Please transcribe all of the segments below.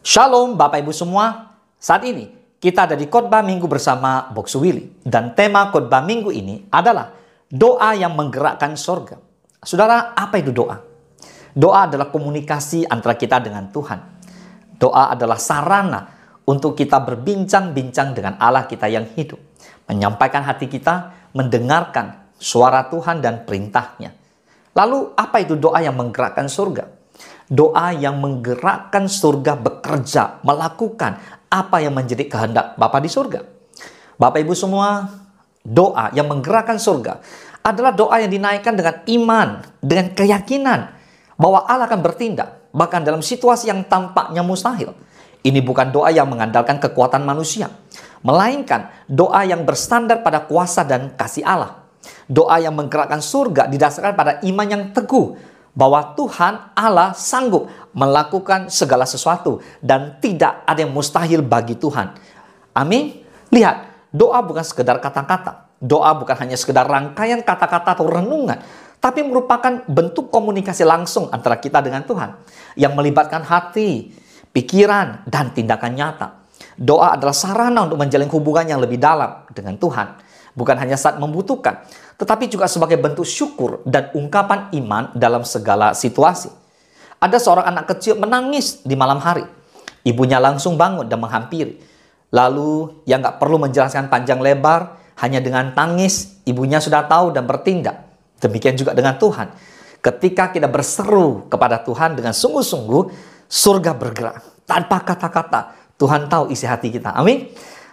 Shalom Bapak Ibu semua. Saat ini kita ada di khotbah minggu bersama Boksu Willy. Dan tema khotbah minggu ini adalah doa yang menggerakkan sorga. Saudara, apa itu doa? Doa adalah komunikasi antara kita dengan Tuhan. Doa adalah sarana untuk kita berbincang-bincang dengan Allah kita yang hidup. Menyampaikan hati kita, mendengarkan suara Tuhan dan perintahnya. Lalu apa itu doa yang menggerakkan surga? Doa yang menggerakkan surga bekerja, melakukan apa yang menjadi kehendak Bapa di surga. Bapak Ibu semua, doa yang menggerakkan surga adalah doa yang dinaikkan dengan iman, dengan keyakinan bahwa Allah akan bertindak, bahkan dalam situasi yang tampaknya mustahil. Ini bukan doa yang mengandalkan kekuatan manusia, melainkan doa yang bersandar pada kuasa dan kasih Allah. Doa yang menggerakkan surga didasarkan pada iman yang teguh bahwa Tuhan Allah sanggup melakukan segala sesuatu dan tidak ada yang mustahil bagi Tuhan. Amin. Lihat, doa bukan sekedar kata-kata. Doa bukan hanya sekedar rangkaian kata-kata atau renungan, tapi merupakan bentuk komunikasi langsung antara kita dengan Tuhan yang melibatkan hati, pikiran, dan tindakan nyata. Doa adalah sarana untuk menjalin hubungan yang lebih dalam dengan Tuhan. Bukan hanya saat membutuhkan, tetapi juga sebagai bentuk syukur dan ungkapan iman dalam segala situasi. Ada seorang anak kecil menangis di malam hari. Ibunya langsung bangun dan menghampiri. Lalu yang gak perlu menjelaskan panjang lebar, hanya dengan tangis, ibunya sudah tahu dan bertindak. Demikian juga dengan Tuhan. Ketika kita berseru kepada Tuhan dengan sungguh-sungguh, surga bergerak. Tanpa kata-kata, Tuhan tahu isi hati kita. Amin.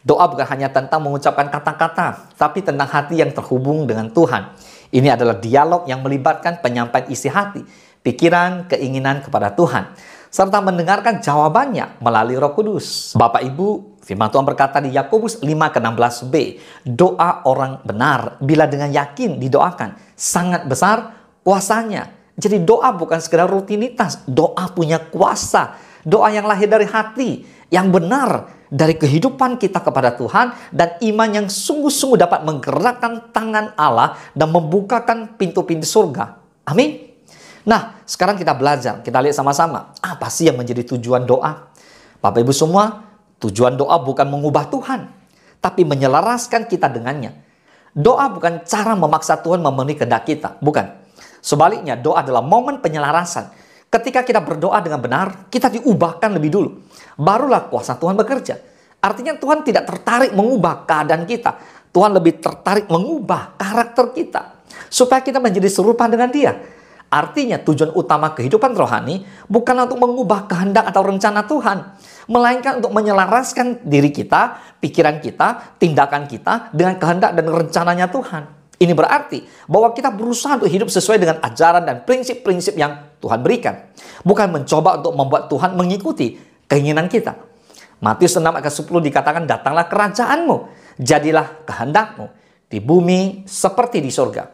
Doa bukan hanya tentang mengucapkan kata-kata, tapi tentang hati yang terhubung dengan Tuhan. Ini adalah dialog yang melibatkan penyampaian isi hati, pikiran, keinginan kepada Tuhan, serta mendengarkan jawabannya melalui Roh Kudus. Bapak Ibu, firman Tuhan berkata di Yakobus 5:16b, doa orang benar bila dengan yakin didoakan, sangat besar kuasanya. Jadi doa bukan sekedar rutinitas, doa punya kuasa. Doa yang lahir dari hati, yang benar, dari kehidupan kita kepada Tuhan, dan iman yang sungguh-sungguh dapat menggerakkan tangan Allah dan membukakan pintu-pintu surga. Amin. Nah, sekarang kita belajar, kita lihat sama-sama, apa sih yang menjadi tujuan doa? Bapak Ibu semua, tujuan doa bukan mengubah Tuhan, tapi menyelaraskan kita dengannya. Doa bukan cara memaksa Tuhan memenuhi kehendak kita, bukan. Sebaliknya, doa adalah momen penyelarasan. Ketika kita berdoa dengan benar, kita diubahkan lebih dulu. Barulah kuasa Tuhan bekerja. Artinya Tuhan tidak tertarik mengubah keadaan kita. Tuhan lebih tertarik mengubah karakter kita. Supaya kita menjadi serupa dengan Dia. Artinya tujuan utama kehidupan rohani bukanlah untuk mengubah kehendak atau rencana Tuhan. Melainkan untuk menyelaraskan diri kita, pikiran kita, tindakan kita dengan kehendak dan rencananya Tuhan. Ini berarti bahwa kita berusaha untuk hidup sesuai dengan ajaran dan prinsip-prinsip yang Tuhan berikan. Bukan mencoba untuk membuat Tuhan mengikuti keinginan kita. Matius 6 ayat 10 dikatakan, datanglah kerajaanmu, jadilah kehendakmu di bumi seperti di surga.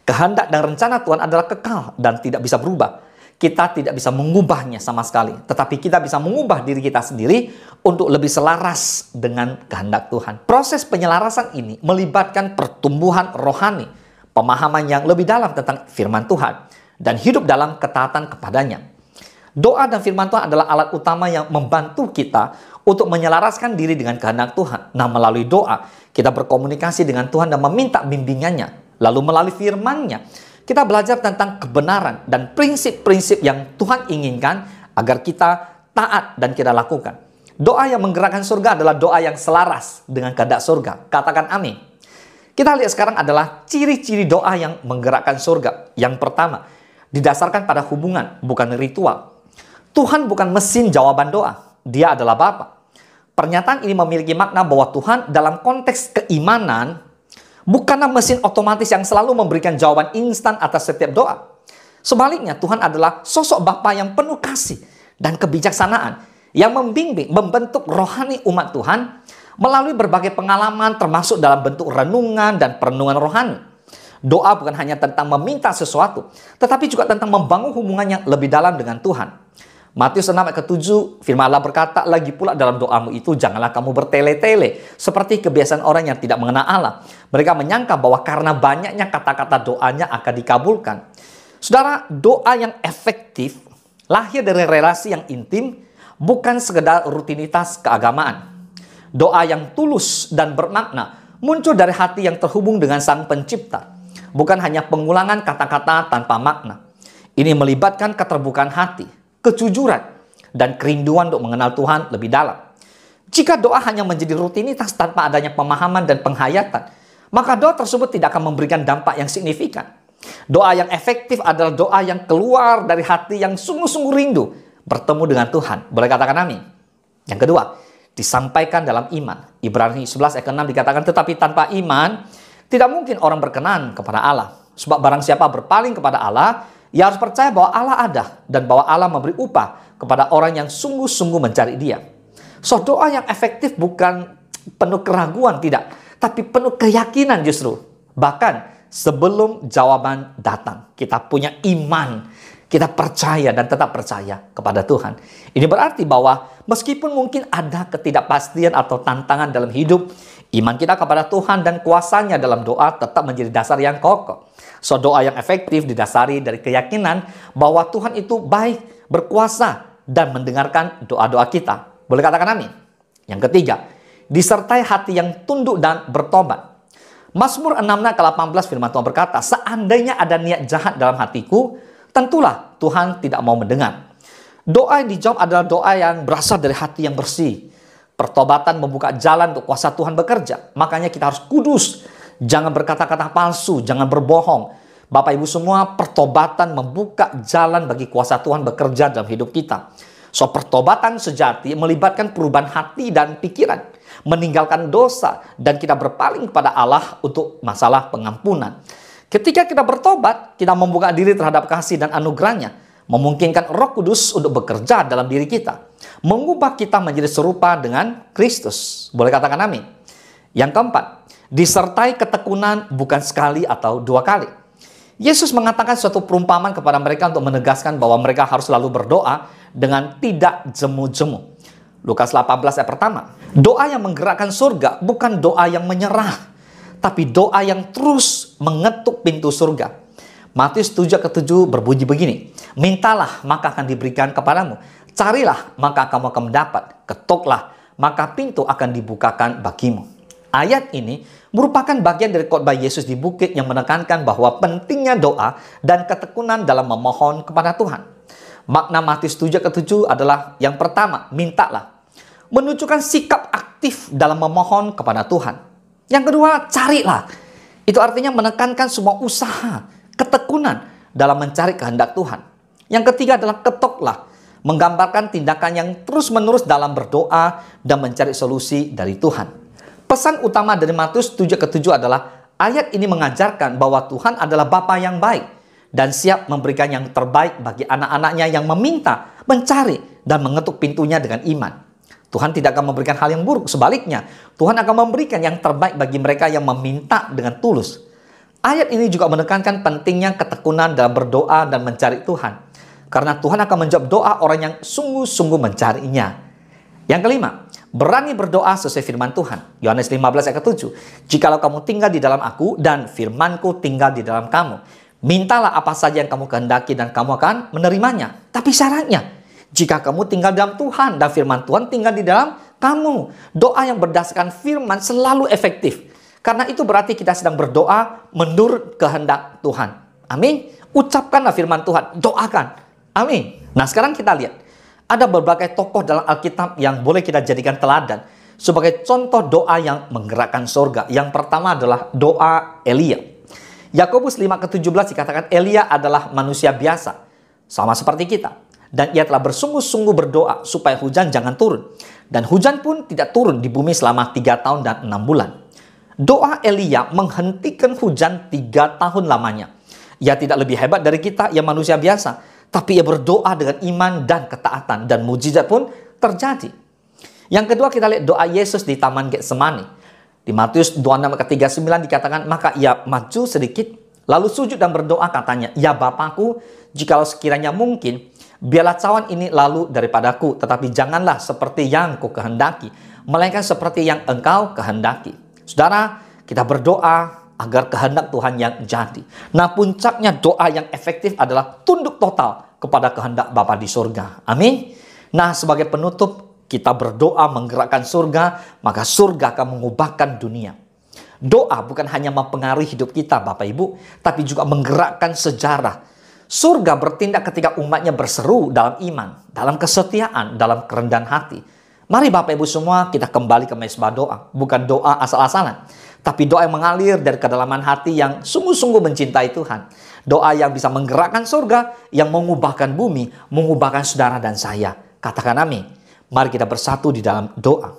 Kehendak dan rencana Tuhan adalah kekal dan tidak bisa berubah. Kita tidak bisa mengubahnya sama sekali. Tetapi kita bisa mengubah diri kita sendiri untuk lebih selaras dengan kehendak Tuhan. Proses penyelarasan ini melibatkan pertumbuhan rohani, pemahaman yang lebih dalam tentang firman Tuhan, dan hidup dalam ketaatan kepadanya. Doa dan firman Tuhan adalah alat utama yang membantu kita untuk menyelaraskan diri dengan kehendak Tuhan. Nah, melalui doa, kita berkomunikasi dengan Tuhan dan meminta bimbingannya. Lalu melalui firman-Nya, kita belajar tentang kebenaran dan prinsip-prinsip yang Tuhan inginkan agar kita taat dan kita lakukan. Doa yang menggerakkan surga adalah doa yang selaras dengan kehendak surga. Katakan amin. Kita lihat sekarang adalah ciri-ciri doa yang menggerakkan surga. Yang pertama, didasarkan pada hubungan, bukan ritual. Tuhan bukan mesin jawaban doa. Dia adalah Bapa. Pernyataan ini memiliki makna bahwa Tuhan dalam konteks keimanan bukanlah mesin otomatis yang selalu memberikan jawaban instan atas setiap doa. Sebaliknya, Tuhan adalah sosok Bapa yang penuh kasih dan kebijaksanaan yang membimbing, membentuk rohani umat Tuhan melalui berbagai pengalaman termasuk dalam bentuk renungan dan perenungan rohani. Doa bukan hanya tentang meminta sesuatu, tetapi juga tentang membangun hubungan yang lebih dalam dengan Tuhan. Matius 6 ayat ke-7, firman Allah berkata, lagi pula dalam doamu itu janganlah kamu bertele-tele seperti kebiasaan orang yang tidak mengenal Allah. Mereka menyangka bahwa karena banyaknya kata-kata doanya akan dikabulkan. Saudara, doa yang efektif lahir dari relasi yang intim, bukan sekedar rutinitas keagamaan. Doa yang tulus dan bermakna muncul dari hati yang terhubung dengan Sang Pencipta, bukan hanya pengulangan kata-kata tanpa makna. Ini melibatkan keterbukaan hati, kejujuran, dan kerinduan untuk mengenal Tuhan lebih dalam. Jika doa hanya menjadi rutinitas tanpa adanya pemahaman dan penghayatan, maka doa tersebut tidak akan memberikan dampak yang signifikan. Doa yang efektif adalah doa yang keluar dari hati yang sungguh-sungguh rindu bertemu dengan Tuhan. Boleh katakan amin? Yang kedua, disampaikan dalam iman. Ibrani 11 ayat 6 dikatakan, tetapi tanpa iman, tidak mungkin orang berkenan kepada Allah. Sebab barang siapa berpaling kepada Allah, ia harus percaya bahwa Allah ada dan bahwa Allah memberi upah kepada orang yang sungguh-sungguh mencari Dia. So, doa yang efektif bukan penuh keraguan, tidak, tapi penuh keyakinan justru. Bahkan sebelum jawaban datang, kita punya iman, kita percaya dan tetap percaya kepada Tuhan. Ini berarti bahwa meskipun mungkin ada ketidakpastian atau tantangan dalam hidup, iman kita kepada Tuhan dan kuasanya dalam doa tetap menjadi dasar yang kokoh. So, doa yang efektif didasari dari keyakinan bahwa Tuhan itu baik, berkuasa, dan mendengarkan doa-doa kita. Boleh katakan amin? Yang ketiga, disertai hati yang tunduk dan bertobat. Mazmur 6 ayat 18 firman Tuhan berkata, seandainya ada niat jahat dalam hatiku, tentulah Tuhan tidak mau mendengar. Doa yang dijawab adalah doa yang berasal dari hati yang bersih. Pertobatan membuka jalan untuk kuasa Tuhan bekerja. Makanya kita harus kudus. Jangan berkata-kata palsu, jangan berbohong. Bapak Ibu semua, pertobatan membuka jalan bagi kuasa Tuhan bekerja dalam hidup kita. So, pertobatan sejati melibatkan perubahan hati dan pikiran, meninggalkan dosa, dan kita berpaling kepada Allah untuk masalah pengampunan. Ketika kita bertobat, kita membuka diri terhadap kasih dan anugerahnya, memungkinkan Roh Kudus untuk bekerja dalam diri kita, mengubah kita menjadi serupa dengan Kristus. Boleh katakan amin? Yang keempat, disertai ketekunan bukan sekali atau dua kali. Yesus mengatakan suatu perumpamaan kepada mereka untuk menegaskan bahwa mereka harus selalu berdoa dengan tidak jemu-jemu. Lukas 18 ayat pertama. Doa yang menggerakkan surga bukan doa yang menyerah, tapi doa yang terus mengetuk pintu surga. Matius 7:7 berbunyi begini, mintalah maka akan diberikan kepadamu, carilah maka kamu akan mendapat, ketuklah maka pintu akan dibukakan bagimu. Ayat ini merupakan bagian dari khotbah Yesus di bukit yang menekankan bahwa pentingnya doa dan ketekunan dalam memohon kepada Tuhan. Makna Matius 7:7 adalah yang pertama, mintalah. Menunjukkan sikap aktif dalam memohon kepada Tuhan. Yang kedua, carilah. Itu artinya menekankan semua usaha, ketekunan dalam mencari kehendak Tuhan. Yang ketiga adalah ketoklah. Menggambarkan tindakan yang terus-menerus dalam berdoa dan mencari solusi dari Tuhan. Pesan utama dari Matius 7:7 adalah ayat ini mengajarkan bahwa Tuhan adalah Bapa yang baik dan siap memberikan yang terbaik bagi anak-anaknya yang meminta, mencari, dan mengetuk pintunya dengan iman. Tuhan tidak akan memberikan hal yang buruk, sebaliknya Tuhan akan memberikan yang terbaik bagi mereka yang meminta dengan tulus. Ayat ini juga menekankan pentingnya ketekunan dalam berdoa dan mencari Tuhan, karena Tuhan akan menjawab doa orang yang sungguh-sungguh mencarinya. Yang kelima, berani berdoa sesuai firman Tuhan. Yohanes 15 ayat 7. Jikalau kamu tinggal di dalam aku dan firmanku tinggal di dalam kamu, mintalah apa saja yang kamu kehendaki dan kamu akan menerimanya. Tapi syaratnya, jika kamu tinggal dalam Tuhan dan firman Tuhan tinggal di dalam kamu. Doa yang berdasarkan firman selalu efektif. Karena itu berarti kita sedang berdoa menurut kehendak Tuhan. Amin. Ucapkanlah firman Tuhan, doakan. Amin. Nah, sekarang kita lihat. Ada berbagai tokoh dalam Alkitab yang boleh kita jadikan teladan sebagai contoh doa yang menggerakkan surga. Yang pertama adalah doa Elia. Yakobus 5:17 dikatakan Elia adalah manusia biasa, sama seperti kita. Dan ia telah bersungguh-sungguh berdoa supaya hujan jangan turun. Dan hujan pun tidak turun di bumi selama 3 tahun dan 6 bulan. Doa Elia menghentikan hujan 3 tahun lamanya. Ia tidak lebih hebat dari kita yang manusia biasa. Tapi ia berdoa dengan iman dan ketaatan. Dan mujizat pun terjadi. Yang kedua kita lihat doa Yesus di Taman Getsemani. Di Matius 26:39 dikatakan, maka ia maju sedikit, lalu sujud dan berdoa katanya, ya Bapakku, jikalau sekiranya mungkin, biarlah cawan ini lalu daripadaku, tetapi janganlah seperti yang ku kehendaki, melainkan seperti yang engkau kehendaki. Saudara, kita berdoa agar kehendak Tuhan yang jadi. Nah, puncaknya doa yang efektif adalah tunduk total kepada kehendak Bapa di surga. Amin. Nah, sebagai penutup, kita berdoa menggerakkan surga, maka surga akan mengubahkan dunia. Doa bukan hanya mempengaruhi hidup kita, Bapak Ibu, tapi juga menggerakkan sejarah. Surga bertindak ketika umatnya berseru dalam iman, dalam kesetiaan, dalam kerendahan hati. Mari Bapak Ibu semua kita kembali ke mezbah doa. Bukan doa asal-asalan, tapi doa yang mengalir dari kedalaman hati yang sungguh-sungguh mencintai Tuhan. Doa yang bisa menggerakkan surga, yang mengubahkan bumi, mengubahkan saudara dan saya. Katakan amin. Mari kita bersatu di dalam doa.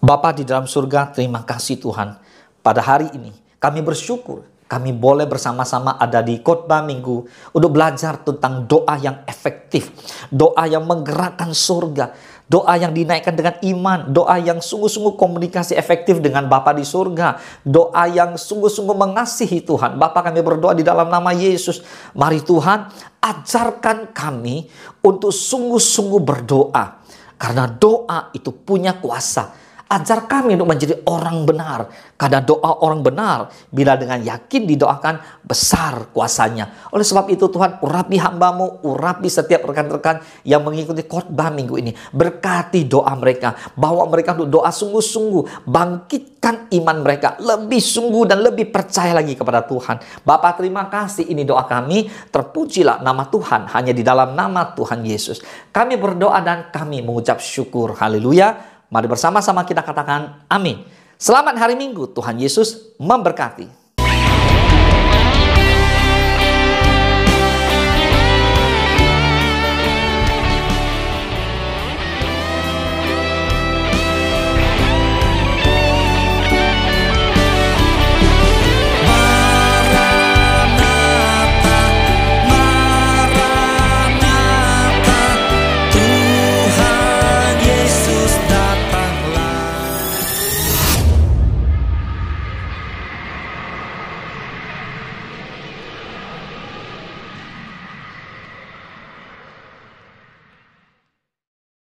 Bapa di dalam surga, terima kasih Tuhan. Pada hari ini kami bersyukur kami boleh bersama-sama ada di khotbah minggu untuk belajar tentang doa yang efektif, doa yang menggerakkan surga, doa yang dinaikkan dengan iman, doa yang sungguh-sungguh komunikasi efektif dengan Bapa di surga, doa yang sungguh-sungguh mengasihi Tuhan. Bapa, kami berdoa di dalam nama Yesus. Mari Tuhan, ajarkan kami untuk sungguh-sungguh berdoa, karena doa itu punya kuasa. Ajar kami untuk menjadi orang benar. Karena doa orang benar, bila dengan yakin didoakan, besar kuasanya. Oleh sebab itu Tuhan, urapi hamba-Mu, urapi setiap rekan-rekan yang mengikuti khotbah minggu ini. Berkati doa mereka. Bawa mereka untuk doa sungguh-sungguh. Bangkitkan iman mereka. Lebih sungguh dan lebih percaya lagi kepada Tuhan. Bapa, terima kasih, ini doa kami. Terpujilah nama Tuhan hanya di dalam nama Tuhan Yesus. Kami berdoa dan kami mengucap syukur. Haleluya. Mari bersama-sama kita katakan amin. Selamat hari Minggu, Tuhan Yesus memberkati.